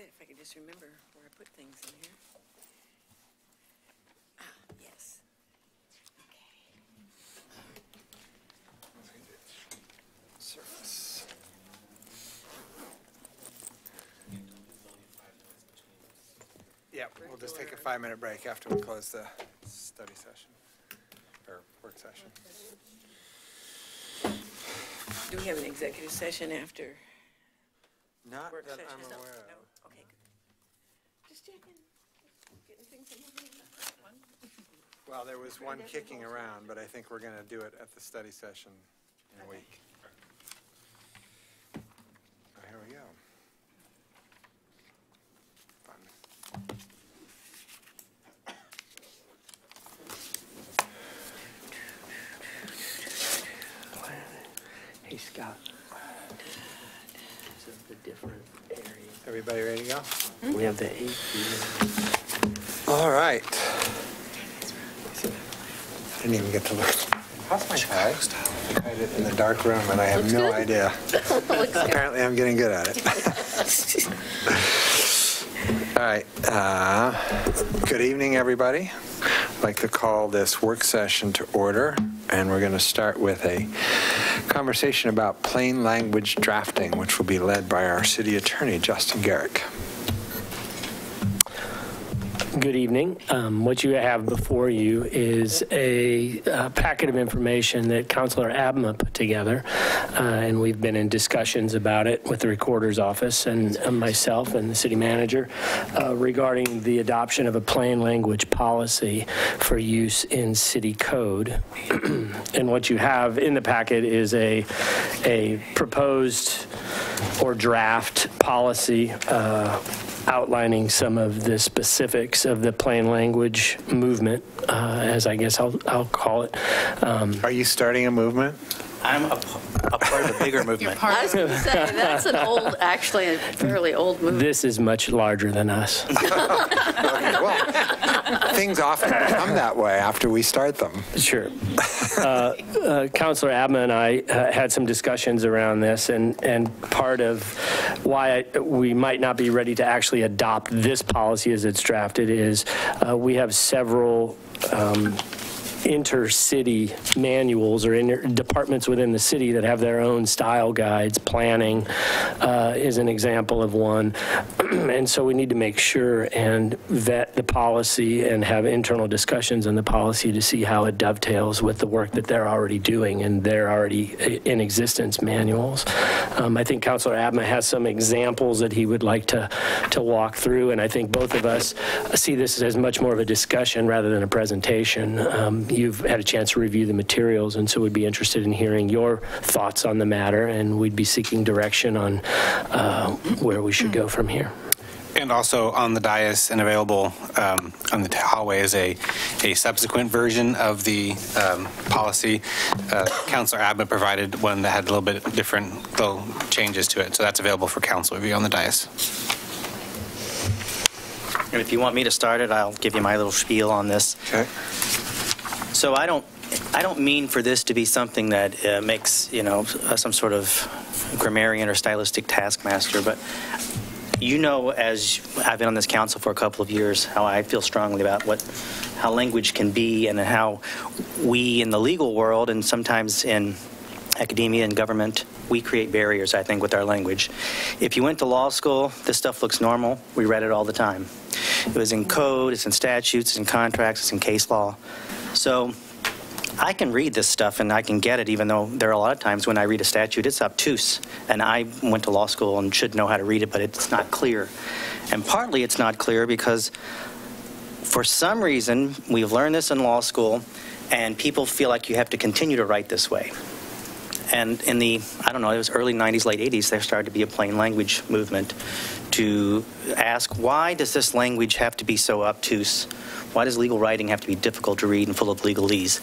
if I could just remember where I put things in here. Ah, yes. Service. Yeah, we'll just take a 5-minute break after we close the study session, or work session. Do we have an executive session after? Not Work that session? I'm No, aware of. no? Okay, good. Just checking. Getting things in the one. Well, there was one kicking around, but I think we're going to do it at the study session in a week. Oh, here we go. Fun. Hey, Scott. So the different areas. Everybody ready to go? We have the 8 here. All right. Didn't even get to look. How's my tie? I hide it in the dark room, and I have Looks no good. idea. Apparently, I'm getting good at it. All right. Good evening, everybody. I'd like to call this work session to order, and we're going to start with a conversation about plain language drafting, which will be led by our city attorney, Justin Garrick. Good evening. What you have before you is a packet of information that Councilor Abma put together, and we've been in discussions about it with the Recorder's Office and myself and the city manager regarding the adoption of a plain language policy for use in city code. And what you have in the packet is a proposed or draft policy outlining some of the specifics of the plain language movement, as I guess I'll call it. Are you starting a movement? I'm a part of a bigger movement. I was going to say, that's an old, actually a fairly old movie. This is much larger than us. Okay, well, things often become that way after we start them. Sure. Councilor Abma and I had some discussions around this, and part of why we might not be ready to actually adopt this policy as it's drafted is we have several intercity manuals or departments within the city that have their own style guides. Planning is an example of one. And so we need to make sure and vet the policy and have internal discussions on the policy to see how it dovetails with the work that they're already doing and they're already in existence manuals. I think Councilor Abma has some examples that he would like to walk through, and I think both of us see this as much more of a discussion rather than a presentation. You've had a chance to review the materials, and so we'd be interested in hearing your thoughts on the matter, and we'd be seeking direction on where we should go from here. And also on the dais and available on the hallway is a subsequent version of the policy. Councilor Abba provided one that had a little bit different little changes to it, so that's available for council review on the dais. And if you want me to start it, I'll give you my little spiel on this. Okay. So I don't mean for this to be something that makes, some sort of grammarian or stylistic taskmaster, but as I've been on this council for a couple of years, how I feel strongly about how language can be and how we in the legal world and sometimes in academia and government, we create barriers, I think, with our language. If you went to law school, this stuff looks normal. We read it all the time. It was in code, it's in statutes, it's in contracts, it's in case law. So I can read this stuff and I can get it, even though there are a lot of times when I read a statute, it's obtuse. And I went to law school and should know how to read it, but it's not clear. And partly it's not clear because for some reason, we've learned this in law school, and people feel like you have to continue to write this way. And in the, it was early 90s, late 80s, there started to be a plain language movement to ask, why does this language have to be so obtuse? Why does legal writing have to be difficult to read and full of legalese?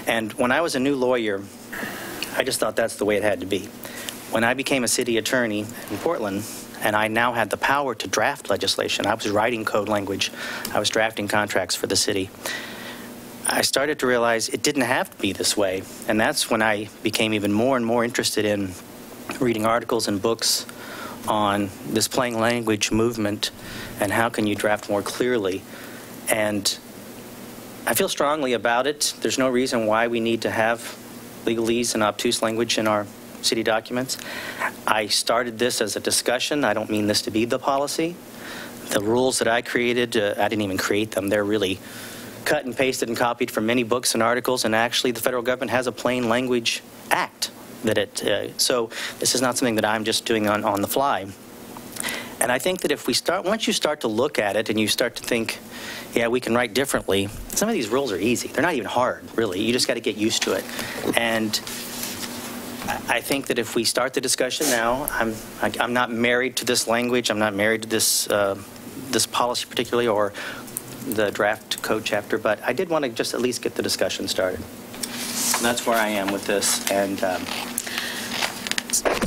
And when I was a new lawyer, I just thought that's the way it had to be. When I became a city attorney in Portland, and I now had the power to draft legislation, I was writing code language, I was drafting contracts for the city, I started to realize it didn't have to be this way. And that's when I became even more and more interested in reading articles and books on this plain language movement and how can you draft more clearly. And I feel strongly about it. There's no reason why we need to have legalese and obtuse language in our city documents. I started this as a discussion. I don't mean this to be the policy. The rules that I created, I didn't even create them. They're really cut and pasted and copied from many books and articles, and actually the federal government has a plain language act that so this is not something that I'm just doing on the fly. And I think that if we once you start to look at it and you start to think, yeah, we can write differently, some of these rules are easy. They're not even hard, really. You just got to get used to it. And I think that if we start the discussion now, I'm not married to this language. I'm not married to this policy particularly, or the draft code chapter, but I did want to just at least get the discussion started. And that's where I am with this. And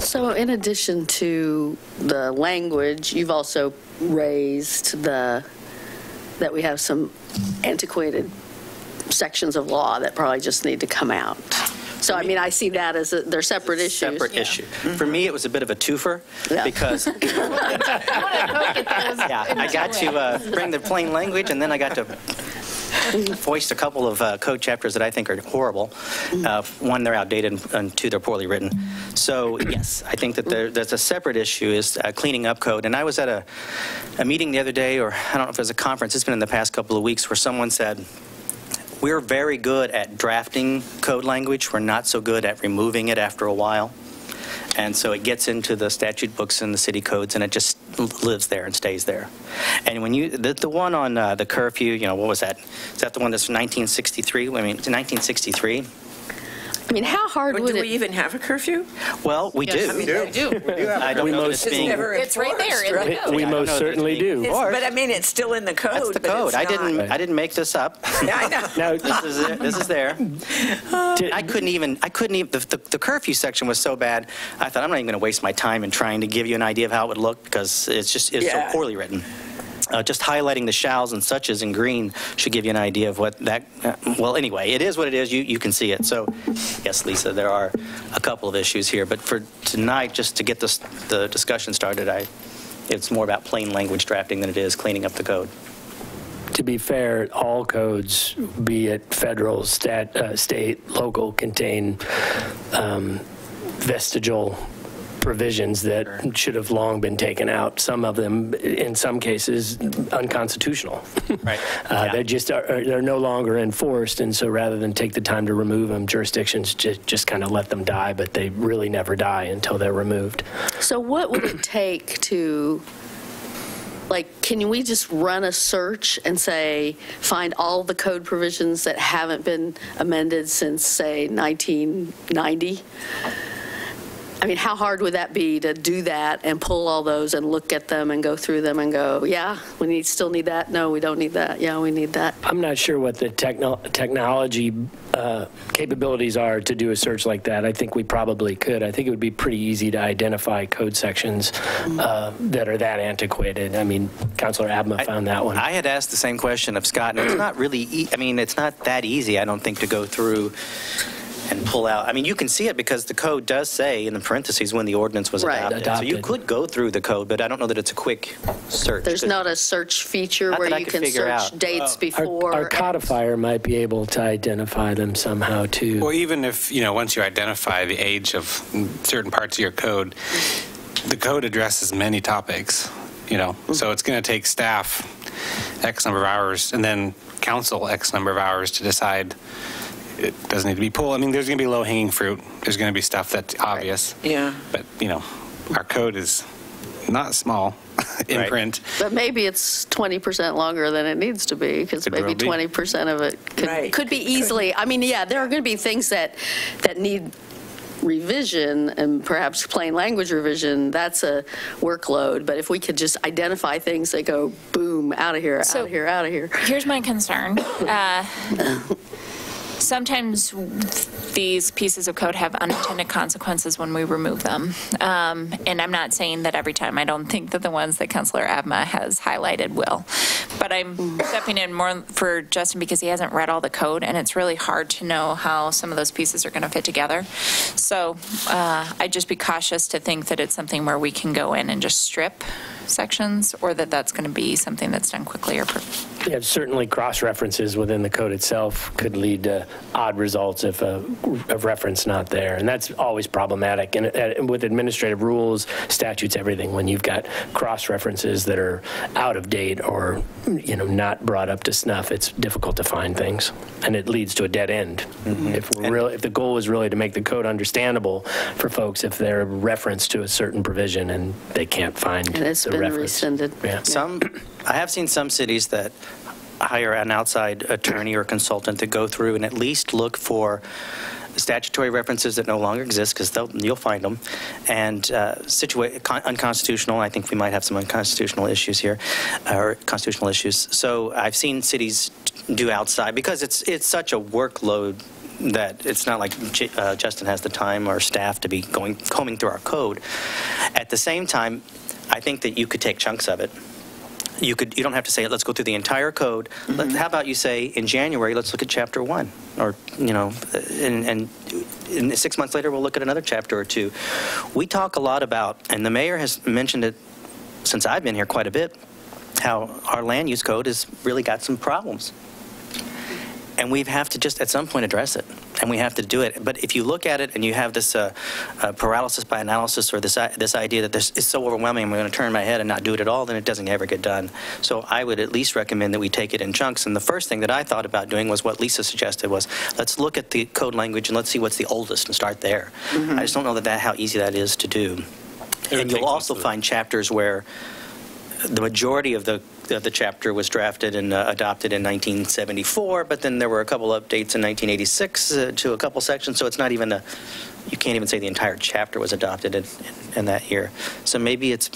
so in addition to the language, you've also raised that we have some antiquated sections of law that probably just need to come out. So, I mean, I see that as they're separate issues. Separate issue. For me, it was a bit of a twofer because I got to bring the plain language, and then I got to voice a couple of code chapters that I think are horrible. One, they're outdated, and two, they're poorly written. So, yes, I think that there's a separate issue is cleaning up code. And I was at a meeting the other day, or I don't know if it was a conference, it's been in the past couple of weeks, where someone said, we're very good at drafting code language. We're not so good at removing it after a while. And so it gets into the statute books and the city codes, and it just lives there and stays there. And when the one on the curfew, what was that? Is that the one that's 1963? I mean, 1963. I mean, how hard would do we even have a curfew? Well, we do. I mean, we do. I don't know that it's being... It's right there in the code. We most certainly do. But I mean, it's still in the code. That's the code. I didn't make this up. Yeah, I know. Now, This is there. I couldn't even, the curfew section was so bad, I thought I'm not even going to waste my time in trying to give you an idea of how it would look, because it's so poorly written. Just highlighting the shalls and suches in green should give you an idea of what that, well, anyway, it is what it is. You can see it. So, yes, Lisa, there are a couple of issues here. But for tonight, just to get the discussion started, it's more about plain language drafting than it is cleaning up the code. to be fair, all codes, be it federal, state, local, contain vestigial provisions that should have long been taken out. Some of them, in some cases, unconstitutional. Right. They're no longer enforced, and so rather than take the time to remove them, jurisdictions just kind of let them die, but they really never die until they're removed. So what would it take to, like, can we just run a search and say, find all the code provisions that haven't been amended since, say, 1990? I mean, how hard would that be to do that and pull all those and look at them and go through them and go, yeah, we still need that. No, we don't need that. Yeah, we need that. I'm not sure what the technology capabilities are to do a search like that. I think we probably could. I think it would be pretty easy to identify code sections that are that antiquated. I mean, Councilor Abma found that one. I had asked the same question of Scott, and it's not really, it's not that easy, I don't think, to go through and pull out. I mean, you can see it because the code does say in the parentheses when the ordinance was adopted. So you could go through the code, but I don't know that it's a quick search. There's not a search feature where you can search dates before. Our codifier might be able to identify them somehow, too. Well, even if, once you identify the age of certain parts of your code, the code addresses many topics, So it's going to take staff X number of hours and then council X number of hours to decide it doesn't need to be pulled. I mean, there's going to be low-hanging fruit. There's going to be stuff that's obvious. Yeah. But, our code is not small in print. But maybe it's 20% longer than it needs to be, because maybe 20% of it could be easily. I mean, yeah, there are going to be things that need revision, and perhaps plain language revision. That's a workload. But if we could just identify things that go, boom, out of here, out of here, out of here. Here's my concern. Sometimes these pieces of code have unintended consequences when we remove them. And I'm not saying that every time. I don't think that the ones that Councilor Abma has highlighted will. But I'm stepping in more for Justin because he hasn't read all the code, and it's really hard to know how some of those pieces are going to fit together. So I'd just be cautious to think that it's something where we can go in and just strip sections, or that that's going to be something that's done quickly or Yeah, certainly cross-references within the code itself could lead to odd results if a reference not there, and that's always problematic. And with administrative rules, statutes, everything, when you've got cross-references that are out of date or not brought up to snuff, it's difficult to find things, and it leads to a dead end. If the goal is really to make the code understandable for folks, if they're referenced to a certain provision and they can't find And it's been rescinded. Yeah. I have seen some cities that hire an outside attorney or consultant to go through and at least look for statutory references that no longer exist, because you'll find them, and unconstitutional. I think we might have some unconstitutional issues here, or constitutional issues. So I've seen cities do outside, because it's such a workload that it's not like Justin has the time or staff to be combing through our code. At the same time, I think that you could take chunks of it. You don't have to say, let's go through the entire code. How about you say, in January, let's look at chapter 1, or and 6 months later we'll look at another chapter or two. We talk a lot about, and the mayor has mentioned it since I've been here quite a bit, how our land use code has really got some problems. And we have to just at some point address it, and we have to do it. But if you look at it and you have this paralysis by analysis, or this idea that this is so overwhelming, I'm going to turn my head and not do it at all, then it doesn't ever get done. So I would at least recommend that we take it in chunks. And the first thing that I thought about doing was what Lisa suggested, was let's look at the code language and let's see what's the oldest and start there. I just don't know how easy that is to do. And you'll also find chapters where the majority of the chapter was drafted and adopted in 1974, but then there were a couple updates in 1986 to a couple sections, so it's not even you can't even say the entire chapter was adopted in that year. So maybe it's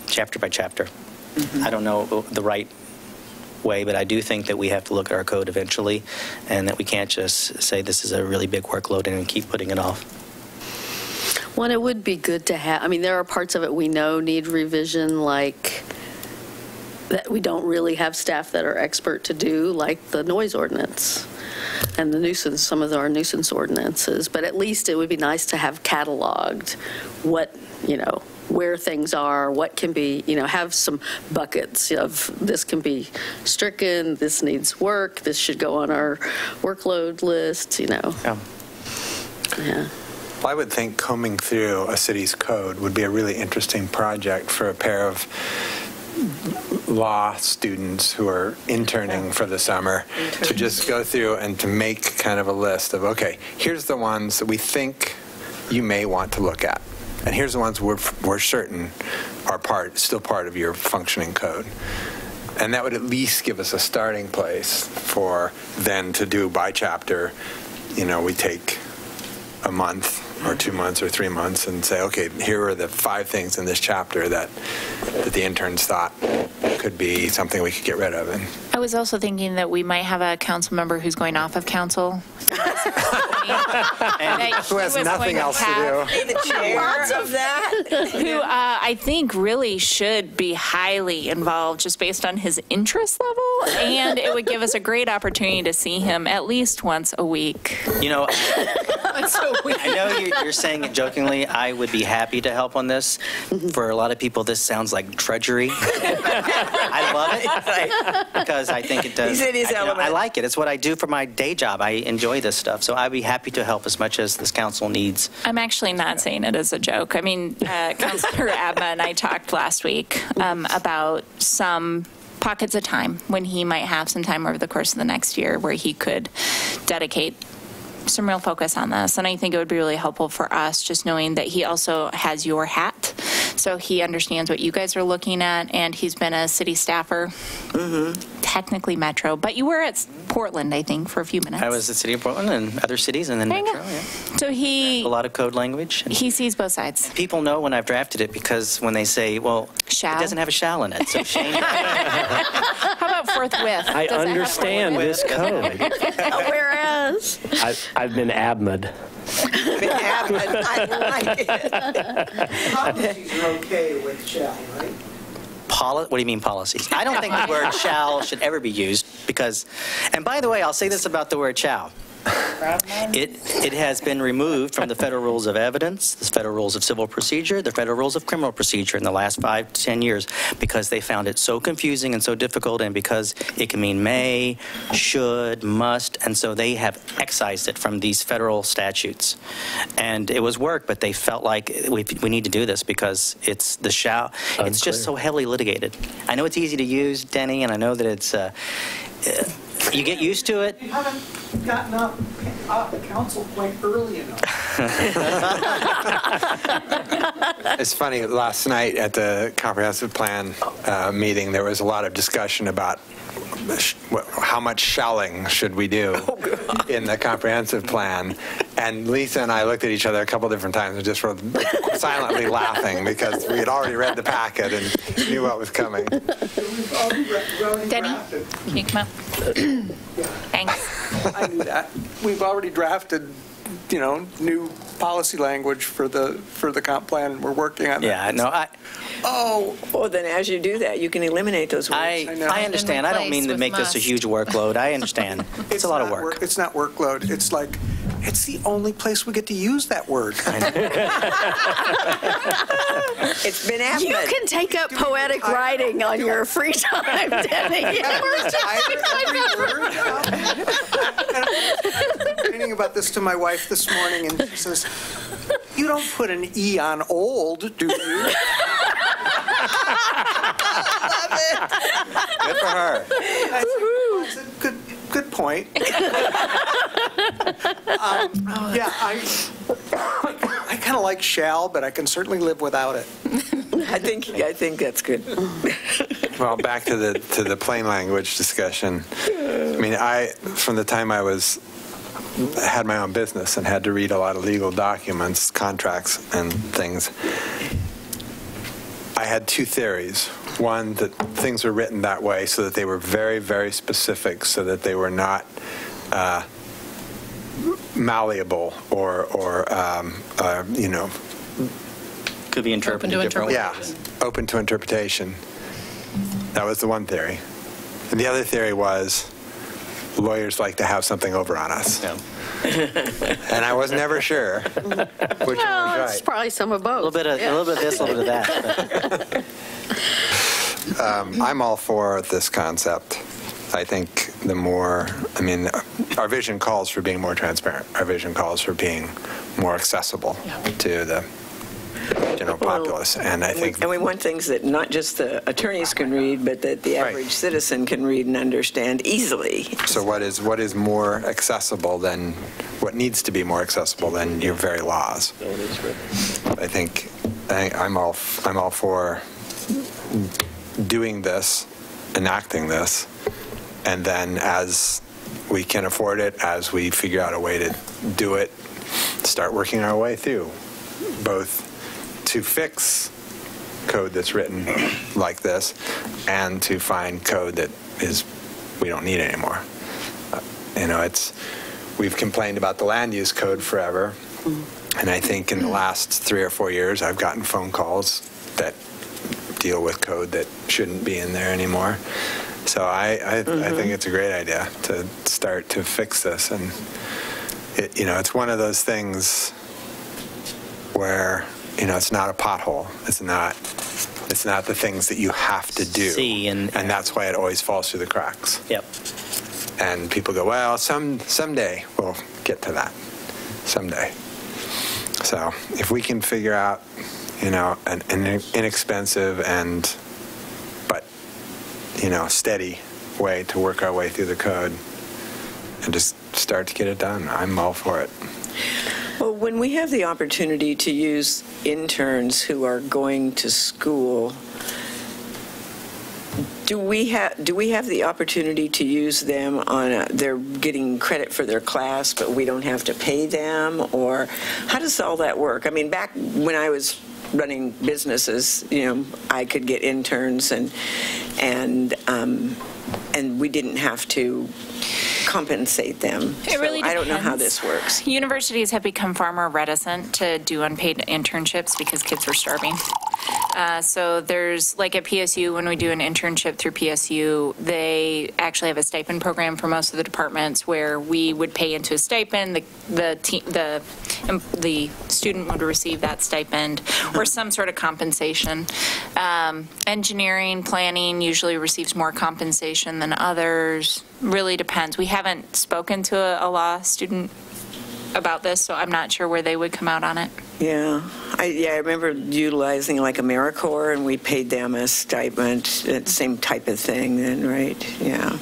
chapter by chapter. I don't know the right way, but I do think that we have to look at our code eventually, and that we can't just say this is a really big workload and keep putting it off. Well, it would be good to have, there are parts of it we know need revision, like that we don't really have staff that are expert to do, like the noise ordinance and the nuisance, some of our nuisance ordinances. But at least it would be nice to have cataloged what, where things are, what can be, have some buckets of this can be stricken, this needs work, this should go on our workload list, Yeah. Well, I would think combing through a city's code would be a really interesting project for a pair of law students who are interning for the summer to just go through and to make kind of a list of, okay, here's the ones that we think you may want to look at, and here's the ones we're certain are still part of your functioning code. And that would at least give us a starting place for then to do by chapter. We take a month or 2 months or 3 months and say, okay, here are the 5 things in this chapter that the interns thought could be something we could get rid of. And I was also thinking that we might have a council member who's going off of council. who has nothing else to do. Lots of that. Who I think really should be highly involved just based on his interest level, and it would give us a great opportunity to see him at least once a week. I know you're saying it jokingly. I would be happy to help on this. For a lot of people, this sounds like drudgery. I love it because I think it does. He's in his element. I like it. It's what I do for my day job. I enjoy this stuff. So I'd be happy to help as much as this council needs. I'm actually not saying it as a joke. Councilor Abma and I talked last week about some pockets of time when he might have some time over the course of the next year where he could dedicate some real focus on this. And I think it would be really helpful for us just knowing that he also has your hat. So he understands what you guys are looking at, and he's been a city staffer. technically Metro, but you were at Portland, I think, for a few minutes. I was at City of Portland and other cities, and then There you Metro. go. Yeah. So A lot of code language. And he sees both sides. people know when I've drafted it because when they say, well, Shall? it doesn't have a shall in it, so Shane. How about forthwith? I Does it have understand this code. Whereas, I've been ABMA'd. I like it. Policies are okay with shall, right? What do you mean policies? I don't think the word shall should ever be used because, and by the way, I'll say this about the word shall. It has been removed from the federal rules of evidence, the federal rules of civil procedure, the federal rules of criminal procedure in the last 5 to 10 years because they found it so confusing and so difficult and because it can mean may, should, must, and so they have excised it from these federal statutes. And it was work, but they felt like we need to do this because it's the shall. It's just so heavily litigated. I know it's easy to use, Denny, and I know that it's you get used to it. You haven't gotten off the council point early enough. It's funny, last night at the comprehensive plan meeting, there was a lot of discussion about how much shelling should we do in the comprehensive plan. And Lisa and I looked at each other a couple different times and just were silently laughing because we had already read the packet and knew what was coming. Denny, can you come up? Thanks. I knew that. We've already drafted, new policy language for the comp plan. We're working on that. Yeah, no, Well, then as you do that, you can eliminate those words. I understand. I don't mean to make this a huge workload. I understand. It's a lot of not work. It's not workload. It's like, it's the only place we get to use that word. It's been you happening. can take up poetic writing on your free time, Denny. Complaining about this to my wife this morning, and she says, "You don't put an E on old, do you?" Good for her. I said, good point. Yeah, I kind of like shall, but I can certainly live without it. I think that's good. Well, back to the plain language discussion. I mean, from the time I had my own business and had to read a lot of legal documents, contracts, and things, I had 2 theories. One, that things were written that way so that they were very, very specific, so that they were not malleable or Could be interpreted differently. yeah, open to interpretation. That was the one theory. And the other theory was lawyers like to have something over on us. Yeah. And I was never sure which one was Well, it's right. probably some of both. A little bit of this, a little bit of that. I'm all for this concept. I think our vision calls for being more transparent. Our vision calls for being more accessible to the general populace. And I think... And we want things that not just the attorneys can read, but that the Right. average citizen can read and understand easily. So what is more accessible than, what needs to be more accessible than your very laws? I think I'm all for doing this, enacting this, and then as we can afford it, as we figure out a way to do it, start working our way through, both to fix code that's written like this and to find code that we don't need anymore. We've complained about the land use code forever, and I think in the last 3 or 4 years I've gotten phone calls that deal with code that shouldn't be in there anymore. So I think it's a great idea to start to fix this, and it's one of those things where it's not a pothole. It's not the things that you have to do. See, and that's why it always falls through the cracks. Yep. And people go, well, someday we'll get to that. Someday. So if we can figure out, an inexpensive but steady way to work our way through the code and just start to get it done, I'm all for it. Well, when we have the opportunity to use interns who are going to school, Do we have the opportunity to use them on they're getting credit for their class, but we don't have to pay them? Or how does all that work? I mean, back when I was running businesses, I could get interns and we didn't have to compensate them. It really so I don't know how depends. this works. Universities have become far more reticent to do unpaid internships because kids are starving. So there's, like at PSU, when we do an internship through PSU, they actually have a stipend program for most of the departments where we would pay into a stipend, the student would receive that stipend or some sort of compensation. Engineering, planning usually receives more compensation than others. Really depends. We haven't spoken to a law student about this, so I'm not sure where they would come out on it. Yeah, I remember utilizing like AmeriCorps, and we paid them a stipend, same type of thing then, right? Yeah.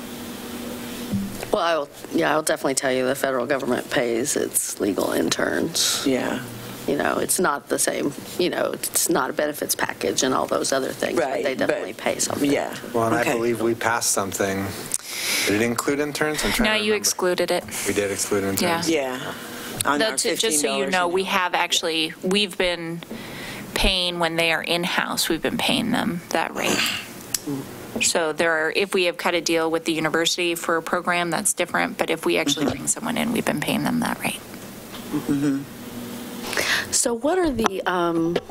Well, I'll definitely tell you the federal government pays its legal interns. Yeah. It's not the same, it's not a benefits package and all those other things, Right, but they definitely pay something. Yeah. Well, and Okay. I believe we passed something. Did it include interns? I'm trying No, to you remember. excluded it. We did exclude interns? Yeah. On our Just so you $15 know, an we hour. have actually, we've been paying when they are in-house, we've been paying them that rate. So if we have cut a deal with the university for a program, that's different, but if we actually bring someone in, we've been paying them that rate. So what are the,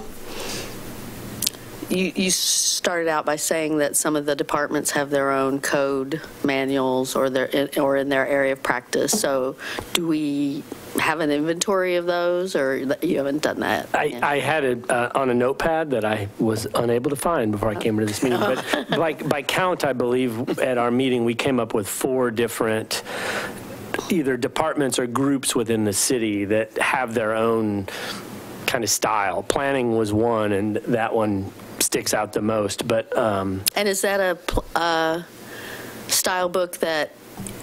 you started out by saying that some of the departments have their own code manuals or in their area of practice. So do we have an inventory of those, or you haven't done that? I had it on a notepad that I was unable to find before I came to this meeting. But by count, I believe at our meeting, we came up with 4 different either departments or groups within the city that have their own kind of style. Planning was one, and that one sticks out the most. But And is that a style book that,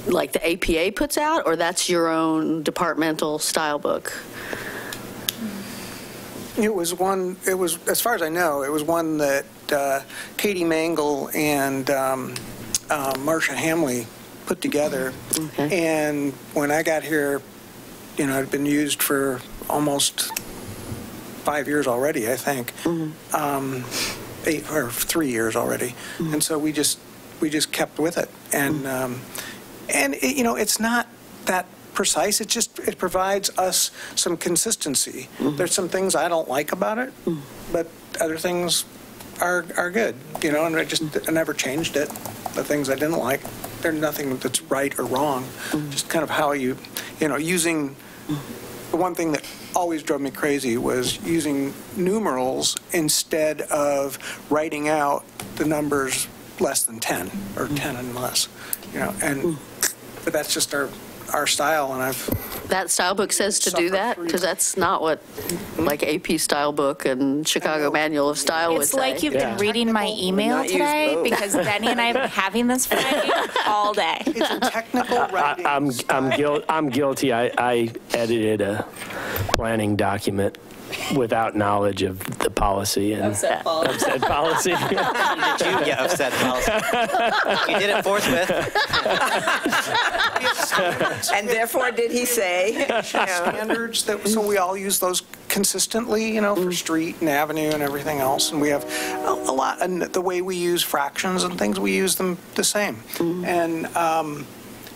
like, the APA puts out, or that's your own departmental style book? It was, as far as I know, it was one that Katie Mangle and Marcia Hamley put together. Okay. And when I got here, it had been used for almost 5 years already, I think. 8 or 3 years already. And so we just kept with it. And it's not that precise. It provides us some consistency. There's some things I don't like about it, but other things are good. And I never changed it. The things I didn't like, there's nothing that's right or wrong. Just kind of how using. The one thing that always drove me crazy was using numerals instead of writing out the numbers less than 10 or 10 and less. But that's just our style, and That style book says to do that? Because that's not what, like, AP style book and Chicago Manual of Style would say. It's like you've been reading my Not email use today, both. because Denny and I have been having this fight all day. it's a technical writing I'm guilty. I edited a planning document without knowledge of the policy and upset policy. Upset policy. You did it forthwith. And therefore, did he say? standards so we all use those consistently, for street and avenue and everything else. And we have a lot, and the way we use fractions and things, we use them the same. And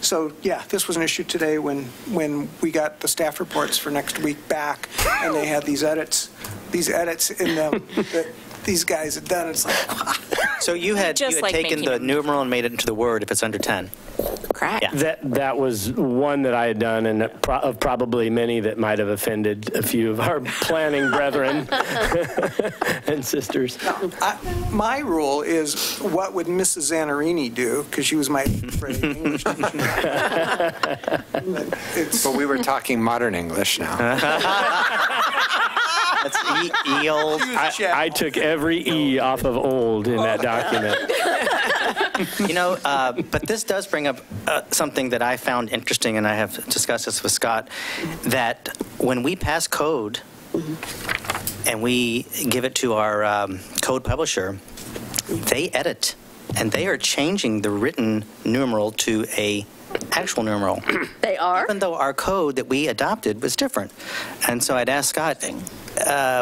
so, this was an issue today when we got the staff reports for next week back, and they had these edits in them that these guys had done. It's like, So you had taken the numeral and made it into the word if it's under 10. Correct. Yeah. That was one that I had done, and of probably many that might have offended a few of our planning brethren and sisters. my rule is, what would Mrs. Zanarini do? Because she was my grade English teacher. But we were talking modern English now. That's old. I took every E off of old in that document. But this does bring up something that I found interesting, and I have discussed this with Scott, that when we pass code and we give it to our code publisher, they edit and they are changing the written numeral to a actual numeral. They are? Even though our code that we adopted was different. And so I'd ask Scott,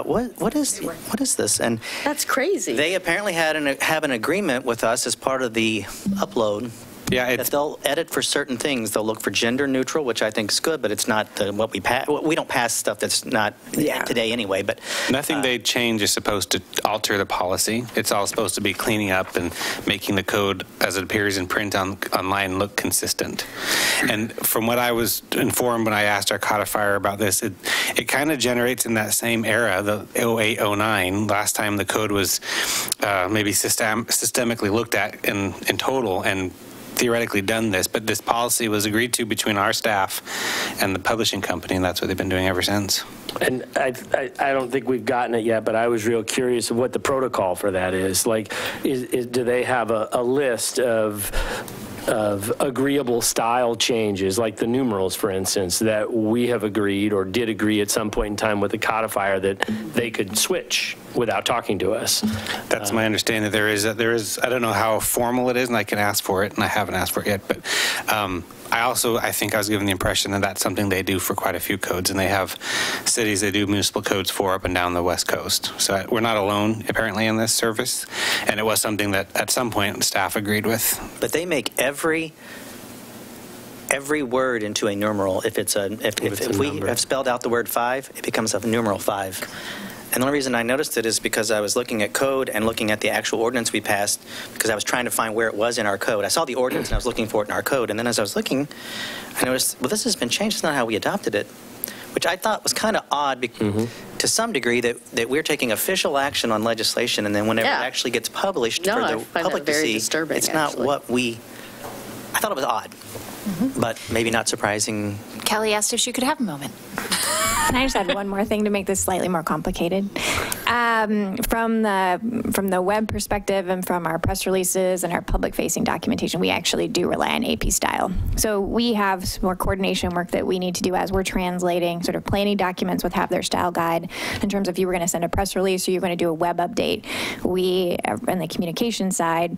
what is this? And That's crazy. they apparently have an agreement with us as part of the upload. Yeah, That it's, they'll edit for certain things. They'll look for gender neutral, which I think is good, but it's not what we pass. We don't pass stuff that's not today anyway. But nothing they change is supposed to alter the policy. It's all supposed to be cleaning up and making the code as it appears in print online look consistent. And from what I was informed when I asked our codifier about this, it kind of generates in that same era, the 08, 09, last time the code was maybe systemically looked at in total and theoretically done this, but this policy was agreed to between our staff and the publishing company, and that's what they've been doing ever since. And I don't think we've gotten it yet, but I was real curious of what the protocol for that is. Like, do they have a list of agreeable style changes, like the numerals, for instance, that we have agreed or did agree at some point in time with the codifier that they could switch without talking to us? That's my understanding. There is, I don't know how formal it is, and I can ask for it, and I haven't asked for it yet, but I think I was given the impression that that's something they do for quite a few codes, and they have cities they do municipal codes for up and down the West Coast. So we're not alone, apparently, in this service, and it was something that at some point staff agreed with. But they make every word into a numeral. If we have spelled out the word 5, it becomes a numeral 5. And the only reason I noticed it is because I was looking at code and looking at the actual ordinance we passed, because I was trying to find where it was in our code. I saw the ordinance and I was looking for it in our code, and then as I was looking, I noticed, well, this has been changed. It's not how we adopted it, which I thought was kind of odd to some degree that we're taking official action on legislation, and then whenever it actually gets published for the public to see, it's not what we... I thought it was odd, but maybe not surprising. Kelly asked if she could have a moment. Can I just add one more thing to make this slightly more complicated? From the web perspective and from our press releases and our public-facing documentation, we actually do rely on AP style. So we have some more coordination work that we need to do as we're translating sort of planning documents with have their style guide. In terms of if you were going to send a press release or you're going to do a web update, we, on the communication side,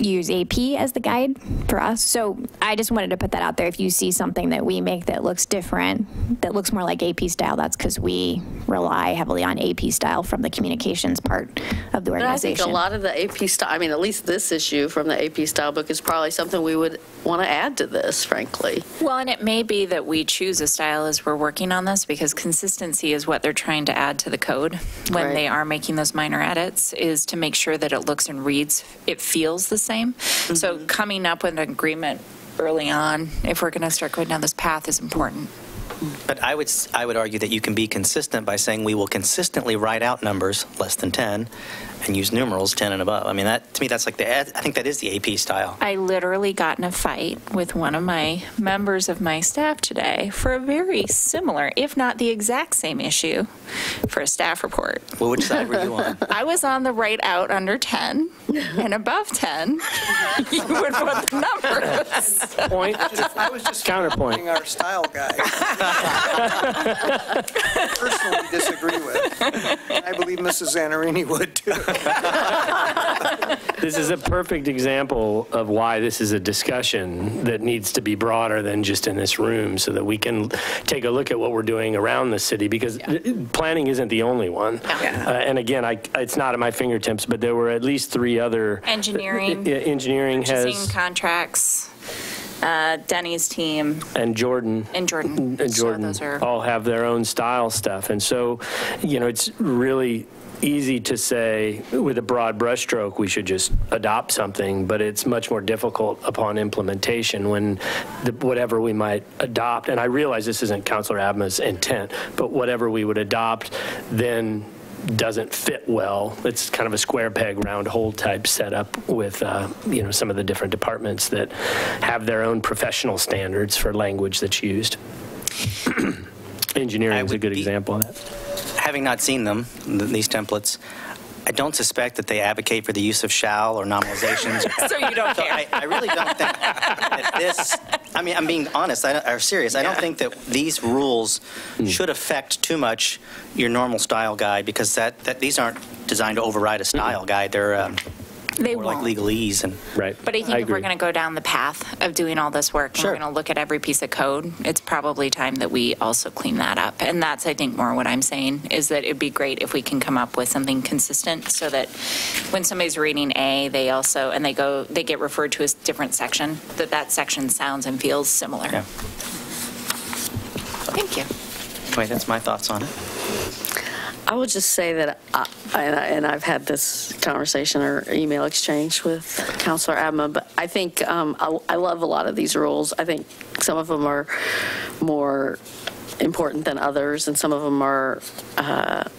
use AP as the guide for us. So I just wanted to put that out there. If you see something that we make that looks different, that looks more like AP style, that's because we rely heavily on AP style from the communications part of the organization. I think a lot of the AP style, I mean, at least this issue from the AP style book is probably something we would want to add to this, frankly. Well, and it may be that we choose a style as we're working on this because consistency is what they're trying to add to the code when they are making those minor edits, is to make sure that it looks and reads, it feels the same. So coming up with an agreement early on, if we're going to start going down this path, is important. But I would argue that you can be consistent by saying we will consistently write out numbers less than 10 and use numerals 10 and above. I mean, that to me, that's like I think that is the AP style. I literally got in a fight with one of my members of my staff today for a very similar, if not the exact same issue for a staff report. Well, which side were you on? I was on the right out under 10 and above 10. You would put the numbers. Point. I was just Counterpoint. our style guide. Personally disagree with. I believe Mrs. Zanarini would too. This is a perfect example of why this is a discussion that needs to be broader than just in this room, so that we can take a look at what we're doing around the city, because planning isn't the only one. And again, it's not at my fingertips, but there were at least 3 other. Engineering. Engineering purchasing, has. contracts. Denny's team. And Jordan. And Jordan. And Jordan So those are all have their own style stuff. And so, it's really easy to say with a broad brushstroke we should just adopt something, but it's much more difficult upon implementation when whatever we might adopt, and I realize this isn't Councilor Abma's intent, but whatever we would adopt then doesn't fit well. It's kind of a square peg, round hole type setup with, some of the different departments that have their own professional standards for language that's used. Engineering is a good example of that. Having not seen them, these templates, I don't suspect that they advocate for the use of shall or nominalizations. So you don't care. I really don't think that this, I'm being honest, or serious. I don't think that these rules should affect too much your normal style guide, because that these aren't designed to override a style guide. They're They more like won't. legalese and. Right. But I think if agree. we're going to go down the path of doing all this work, and Sure. we're going to look at every piece of code, it's probably time that we also clean that up. And that's, I think, more what I'm saying, is that it'd be great if we can come up with something consistent so that when somebody's reading A, they also, and they get referred to a different section, that section sounds and feels similar. Yeah. Thank you. Anyway, that's my thoughts on it. I would just say that, and I've had this conversation or email exchange with Counselor Adma, but I think I love a lot of these rules. I think some of them are more important than others, and some of them are, and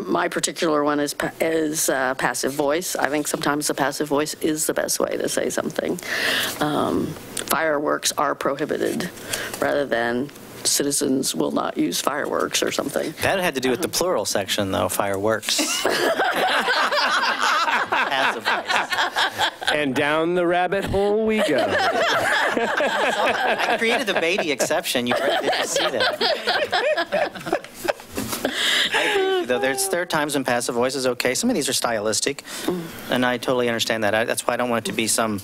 my particular one is passive voice. I think sometimes the passive voice is the best way to say something. Fireworks are prohibited rather than citizens will not use fireworks or something. That had to do with the plural section, though, fireworks. Passive voice. And down the rabbit hole we go. I created the Beatty exception. You didn't see that. I agree with you, though. There are times when passive voice is okay. Some of these are stylistic, and I totally understand that. That's why I don't want it to be some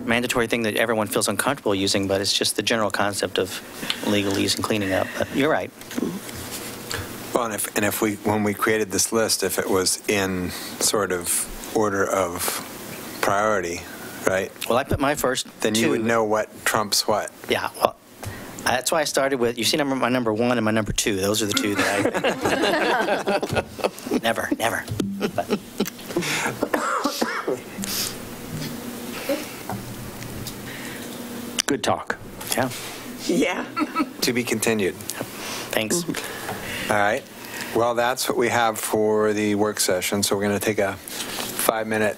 mandatory thing that everyone feels uncomfortable using, but it's just the general concept of legalese and cleaning up. But you're right. Well, and if when we created this list, if it was in sort of order of priority, right? Well, I put my first Then you would know what trumps what. Yeah, well, that's why I started with, you see my number 1 and my number 2. Those are the two that I... Never. But. Good talk. Yeah. Yeah. To be continued. Thanks. All right. Well, that's what we have for the work session. So we're going to take a 5-minute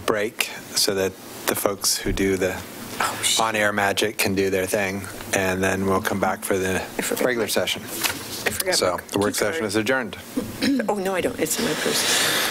break so that the folks who do the on-air magic can do their thing, and then we'll come back for the regular session. I forgot. So the work session is adjourned. Oh, no, I don't. It's in my purse.